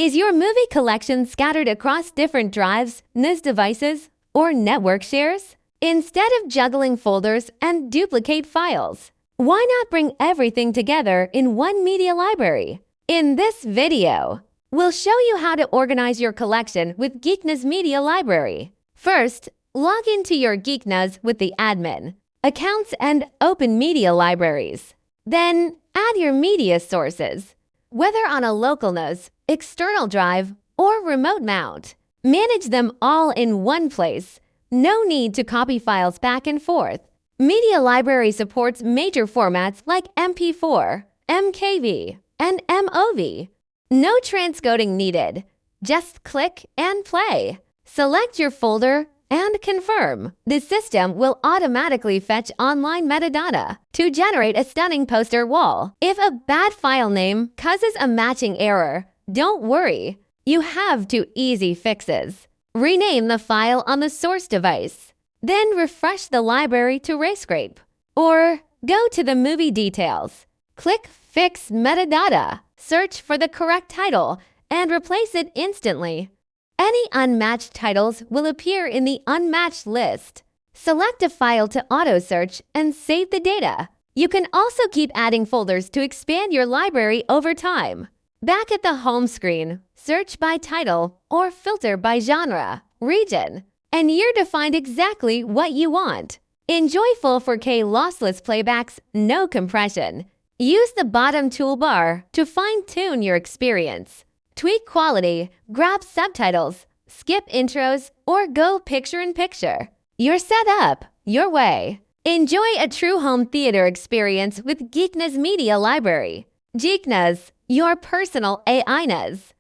Is your movie collection scattered across different drives, NAS devices, or network shares? Instead of juggling folders and duplicate files, why not bring everything together in one media library? In this video, we'll show you how to organize your collection with GEAK NAS Media Library. First, log into your GEAK NAS with the admin, accounts, and open media libraries. Then, add your media sources, whether on a local NAS, external drive, or remote mount. Manage them all in one place. No need to copy files back and forth. Media Library supports major formats like MP4, MKV, and MOV. No transcoding needed. Just click and play. Select your folder and confirm. The system will automatically fetch online metadata to generate a stunning poster wall. If a bad file name causes a matching error, don't worry. You have two easy fixes. Rename the file on the source device. Then refresh the library to rescrape. Or go to the movie details. Click Fix Metadata. Search for the correct title and replace it instantly. Any unmatched titles will appear in the unmatched list. Select a file to auto-search and save the data. You can also keep adding folders to expand your library over time. Back at the home screen, search by title or filter by genre, region, and you're to find exactly what you want. Enjoy full 4K lossless playbacks, no compression. Use the bottom toolbar to fine-tune your experience. Tweak quality, grab subtitles, skip intros, or go picture-in-picture. You're set up your way. Enjoy a true home theater experience with GEAK NAS Media Library. GEAK NAS, your personal AI NAS.